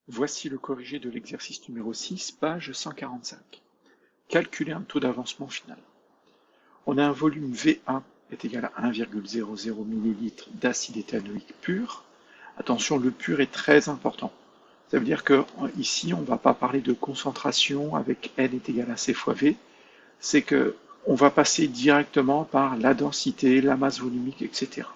Voici le corrigé de l'exercice numéro 6, page 145. Calculer un taux d'avancement final. On a un volume VA est égal à 1,00 ml d'acide éthanoïque pur. Attention, le pur est très important. Ça veut dire que ici, on ne va pas parler de concentration avec N est égal à C fois V. C'est que on va passer directement par la densité, la masse volumique, etc.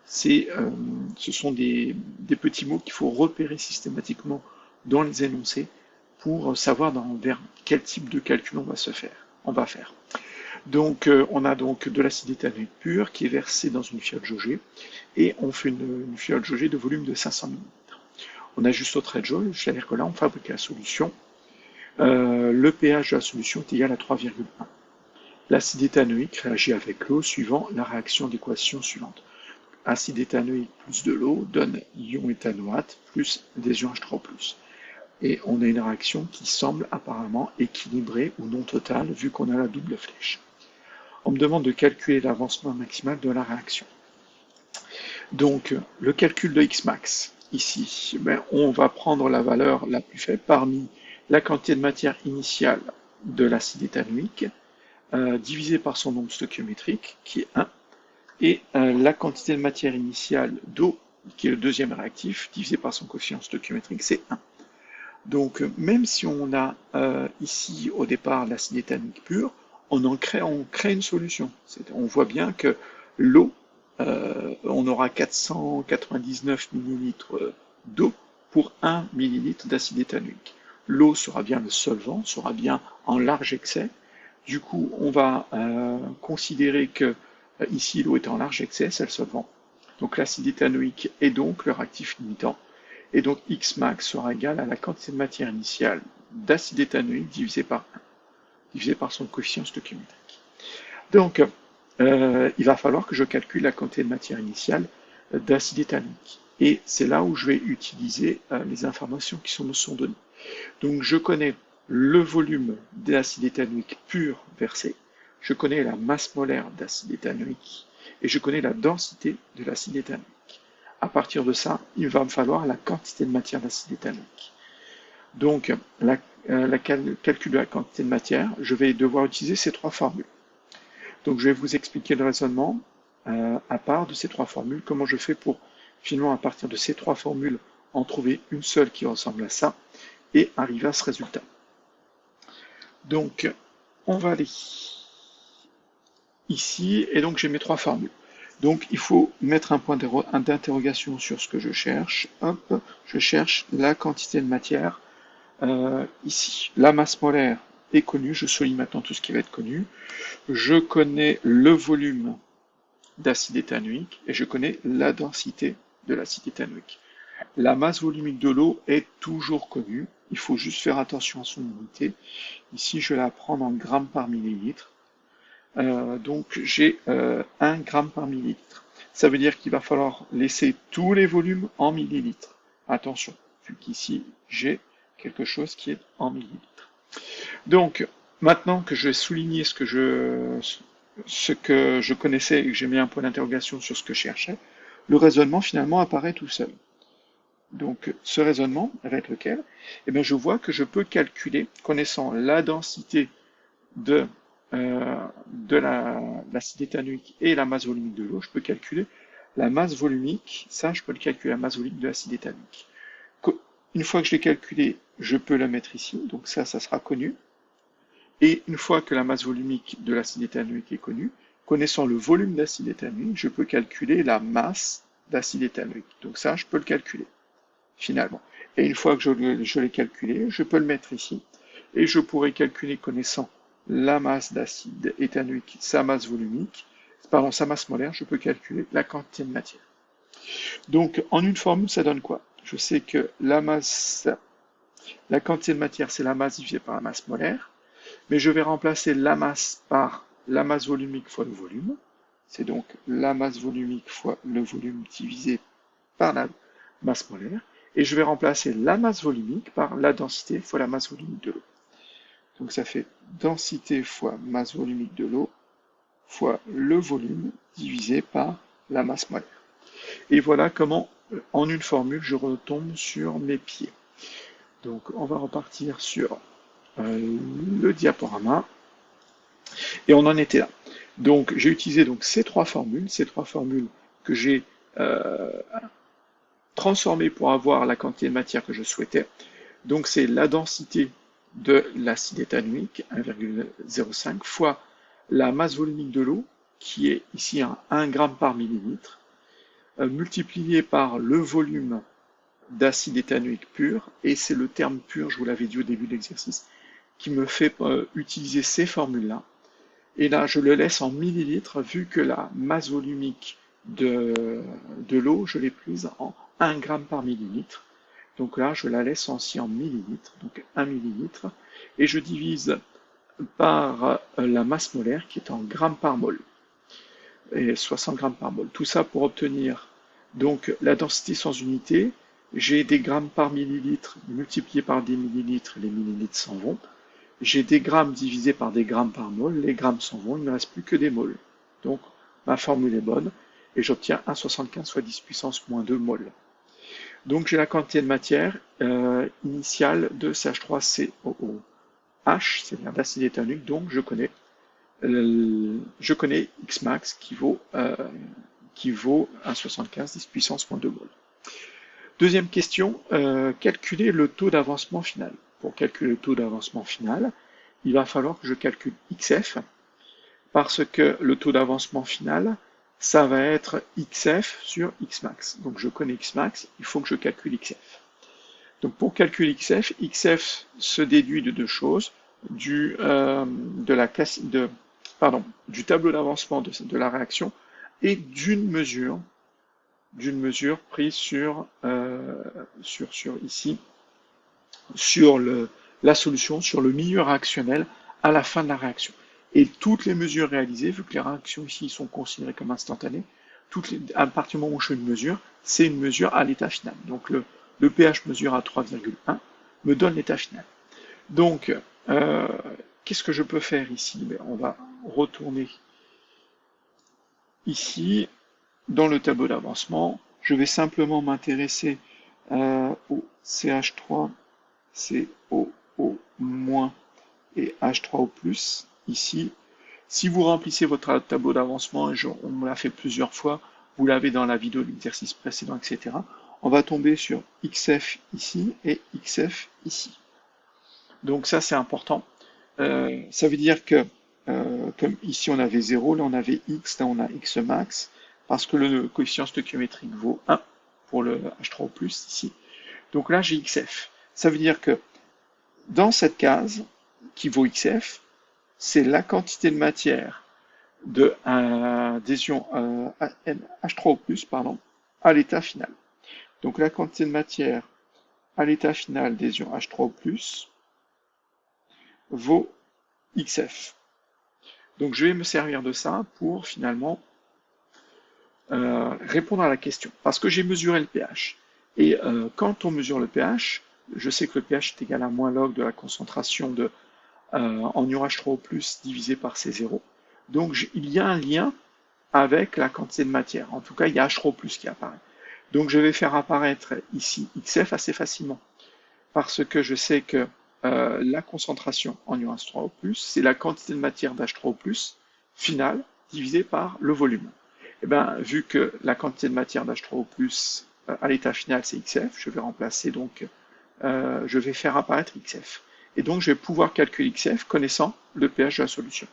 Ce sont des petits mots qu'il faut repérer systématiquement dans les énoncés pour savoir vers quel type de calcul on va faire. Donc, on a donc de l'acide éthanoïque pur qui est versé dans une fiole jaugée et on fait une fiole jaugée de volume de 500 ml. On ajuste au trait de jauge, c'est-à-dire que là, on fabrique la solution. Le pH de la solution est égal à 3,1. L'acide éthanoïque réagit avec l'eau suivant la réaction d'équation suivante. Acide éthanoïque plus de l'eau donne ion éthanoate plus des ions H3+. Et on a une réaction qui semble apparemment équilibrée ou non totale vu qu'on a la double flèche. On me demande de calculer l'avancement maximal de la réaction. Donc le calcul de Xmax, ici, on va prendre la valeur la plus faible parmi la quantité de matière initiale de l'acide éthanoïque divisé par son nombre stoichiométrique qui est 1 et la quantité de matière initiale d'eau, qui est le deuxième réactif, divisé par son coefficient stoichiométrique, c'est 1. Donc, même si on a ici, au départ, l'acide éthanoïque pur, on crée une solution. On voit bien que l'eau, on aura 499 ml d'eau pour 1 ml d'acide éthanoïque. L'eau sera bien le solvant, sera bien en large excès. Du coup, on va considérer que ici, l'eau est en large excès, c'est le solvant. Donc l'acide éthanoïque est donc le réactif limitant. Et donc Xmax sera égal à la quantité de matière initiale d'acide éthanoïque divisé par 1, divisé par son coefficient stoichiométrique. Donc, il va falloir que je calcule la quantité de matière initiale d'acide éthanoïque. Et c'est là où je vais utiliser les informations qui me sont données. Donc, je connais le volume d'acide éthanoïque pur versé, je connais la masse molaire d'acide éthanoïque et je connais la densité de l'acide éthanoïque. À partir de ça, il va me falloir la quantité de matière d'acide éthanoïque. Donc, calcul de la quantité de matière, je vais devoir utiliser ces trois formules. Donc, je vais vous expliquer le raisonnement à part de ces trois formules, comment je fais pour, finalement, à partir de ces trois formules, en trouver une seule qui ressemble à ça et arriver à ce résultat. Donc, on va aller ici, et donc j'ai mes trois formules. Donc, il faut mettre un point d'interrogation sur ce que je cherche. Hop, je cherche la quantité de matière. Ici, la masse molaire est connue. Je souligne maintenant tout ce qui va être connu. Je connais le volume d'acide éthanoïque et je connais la densité de l'acide éthanoïque. La masse volumique de l'eau est toujours connue. Il faut juste faire attention à son unité. Ici, je vais la prendre en grammes par millilitre. Donc j'ai 1 gramme par millilitre. Ça veut dire qu'il va falloir laisser tous les volumes en millilitres. Attention, vu qu'ici j'ai quelque chose qui est en millilitres. Donc maintenant que je vais souligner ce que je connaissais et que j'ai mis un point d'interrogation sur ce que je cherchais, le raisonnement finalement apparaît tout seul. Donc ce raisonnement avec lequel je vois que je peux calculer, connaissant la densité de l'acide éthanoïque et la masse volumique de l'eau, je peux calculer la masse volumique, ça je peux le calculer, la masse volumique de l'acide éthanoïque. Une fois que je l'ai calculé, je peux la mettre ici, donc ça sera connu. Et une fois que la masse volumique de l'acide éthanoïque est connue, connaissant le volume d'acide éthanoïque, je peux calculer la masse d'acide éthanoïque. Donc ça, je peux le calculer, finalement. Et une fois que je l'ai calculé, je peux le mettre ici. Et je pourrais calculer, connaissant la masse d'acide éthanoïque, sa masse volumique, sa masse molaire, je peux calculer la quantité de matière. Donc, en une formule, ça donne quoi? Je sais que la quantité de matière, c'est la masse divisée par la masse molaire, mais je vais remplacer la masse par la masse volumique fois le volume. C'est donc la masse volumique fois le volume divisé par la masse molaire. Et je vais remplacer la masse volumique par la densité fois la masse volumique de l'eau. Donc ça fait densité fois masse volumique de l'eau fois le volume divisé par la masse molaire. Et voilà comment, en une formule, je retombe sur mes pieds. Donc on va repartir sur le diaporama. Et on en était là. Donc j'ai utilisé donc ces trois formules que j'ai transformées pour avoir la quantité de matière que je souhaitais. Donc c'est la densité de l'acide éthanoïque, 1,05, fois la masse volumique de l'eau, qui est ici à 1 g par millilitre, multiplié par le volume d'acide éthanoïque pur, et c'est le terme pur, je vous l'avais dit au début de l'exercice, qui me fait utiliser ces formules-là. Et là, je le laisse en millilitres, vu que la masse volumique de l'eau, je l'ai prise en 1 g par millilitre. Donc là, je la laisse aussi en millilitres, donc 1 millilitre, et je divise par la masse molaire qui est en grammes par mol, et 60 grammes par mol. Tout ça pour obtenir donc la densité sans unité. J'ai des grammes par millilitre multiplié par des millilitres, les millilitres s'en vont. J'ai des grammes divisés par des grammes par mol, les grammes s'en vont, il ne me reste plus que des mols. Donc ma formule est bonne, et j'obtiens 1,75 fois 10 puissance moins 2 mol. Donc j'ai la quantité de matière initiale de CH3COOH, c'est-à-dire d'acide éthanoïque, donc je connais Xmax qui vaut 1,75 10 puissance moins 2 mol. Deuxième question, calculer le taux d'avancement final. Pour calculer le taux d'avancement final, il va falloir que je calcule XF, parce que le taux d'avancement final, ça va être XF sur Xmax. Donc je connais Xmax, il faut que je calcule XF. Donc pour calculer XF, XF se déduit de deux choses, du tableau d'avancement de la réaction et d'une mesure prise sur la solution, sur le milieu réactionnel à la fin de la réaction. Et toutes les mesures réalisées, vu que les réactions ici sont considérées comme instantanées, à partir du moment où je fais une mesure, c'est une mesure à l'état final. Donc le pH mesure à 3,1 me donne l'état final. Donc, qu'est-ce que je peux faire ici? On va retourner ici, dans le tableau d'avancement. Je vais simplement m'intéresser au CH3, COO- et H3O+, ici. Si vous remplissez votre tableau d'avancement, et on me l'a fait plusieurs fois, vous l'avez dans la vidéo de l'exercice précédent, etc., on va tomber sur XF ici et XF ici. Donc ça, c'est important. Ça veut dire que, comme ici on avait 0, là on avait X, là on a X max, parce que le coefficient stoichiométrique vaut 1 pour le H3O+, ici. Donc là, j'ai XF. Ça veut dire que dans cette case, qui vaut XF, c'est la quantité de matière d'adhésion H3O+, à l'état final. Donc la quantité de matière à l'état final d'adhésion H3O+, vaut XF. Donc je vais me servir de ça pour finalement répondre à la question. Parce que j'ai mesuré le pH. Et quand on mesure le pH, je sais que le pH est égal à moins log de la concentration en ion H3O+, divisé par C0. Donc il y a un lien avec la quantité de matière. En tout cas, il y a H3O+ qui apparaît. Donc je vais faire apparaître ici XF assez facilement. Parce que je sais que la concentration en ion H3O+, c'est la quantité de matière d'H3O+, finale, divisée par le volume. Et bien, vu que la quantité de matière d'H3O+, à l'état final, c'est XF, je vais remplacer donc, je vais faire apparaître XF. Et donc, je vais pouvoir calculer XF connaissant le pH de la solution.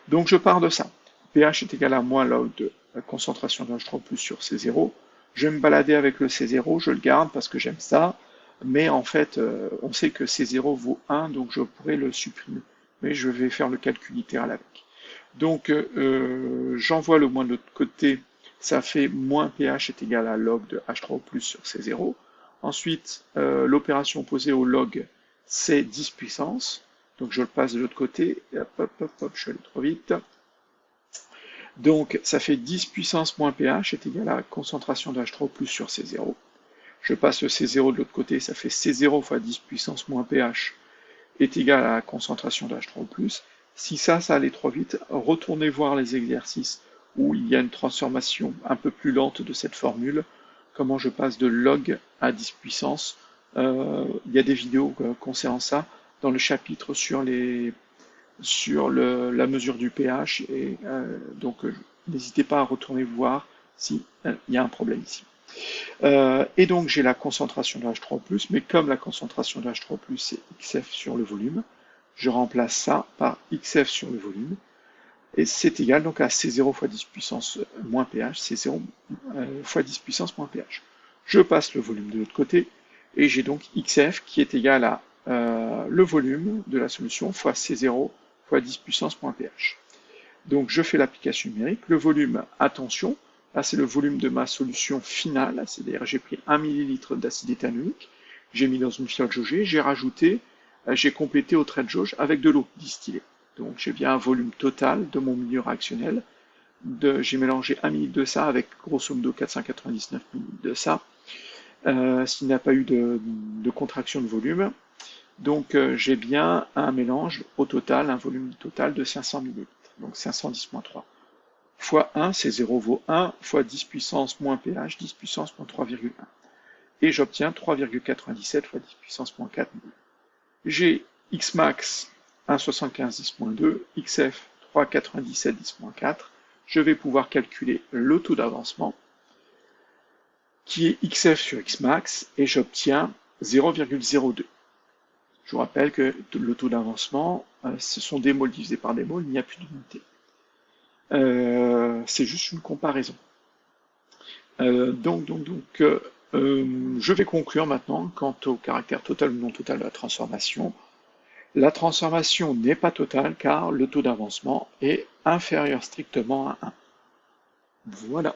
Donc, je pars de ça. pH est égal à moins log de la concentration de H3O+ sur C0. Je vais me balader avec le C0, je le garde parce que j'aime ça. Mais en fait, on sait que C0 vaut 1, donc je pourrais le supprimer. Mais je vais faire le calcul littéral avec. Donc, j'envoie le moins de l'autre côté, ça fait moins pH est égal à log de H3O+ sur C0. Ensuite, l'opération opposée au log, c'est 10 puissance. Donc, je le passe de l'autre côté. Hop, je suis allé trop vite. Donc, ça fait 10 puissance moins pH est égal à la concentration de H3O+ sur C0. Je passe le C0 de l'autre côté, ça fait C0 fois 10 puissance moins pH est égal à la concentration de H3O+. Si ça allait trop vite, retournez voir les exercices où il y a une transformation un peu plus lente de cette formule, comment je passe de log à 10 puissance Il y a des vidéos concernant ça dans le chapitre sur la mesure du pH, et donc n'hésitez pas à retourner voir si il y a un problème ici. Et donc j'ai la concentration de H3+, mais comme la concentration de H3+, c'est XF sur le volume, je remplace ça par XF sur le volume, et c'est égal donc à C0 fois 10 puissance moins pH, C0 fois 10 puissance moins pH. Je passe le volume de l'autre côté, et j'ai donc XF qui est égal à le volume de la solution fois C0 fois 10 puissance moins pH. Donc je fais l'application numérique. Le volume, attention, là c'est le volume de ma solution finale, c'est-à-dire j'ai pris 1 ml d'acide éthanoïque, j'ai mis dans une fiole jaugée, j'ai complété au trait de jauge avec de l'eau distillée. Donc j'ai bien un volume total de mon milieu réactionnel. J'ai mélangé 1 ml de ça avec grosso modo 499 ml de ça, s'il n'y a pas eu de contraction de volume. Donc j'ai bien un mélange au total, un volume total de 500 ml. Donc 510-3. Fois 1, c'est 0 vaut 1, fois 10 puissance moins pH, 10 puissance moins 3,1. Et j'obtiens 3,97 fois 10 puissance moins 4 mol. J'ai Xmax 1,75-10-2, XF 3,97-10-4. Je vais pouvoir calculer le taux d'avancement, qui est XF sur Xmax, et j'obtiens 0,02. Je vous rappelle que le taux d'avancement, ce sont des moles divisés par des moles, il n'y a plus d'unité. C'est juste une comparaison. Je vais conclure maintenant quant au caractère total ou non total de la transformation. La transformation n'est pas totale car le taux d'avancement est inférieur strictement à 1. Voilà.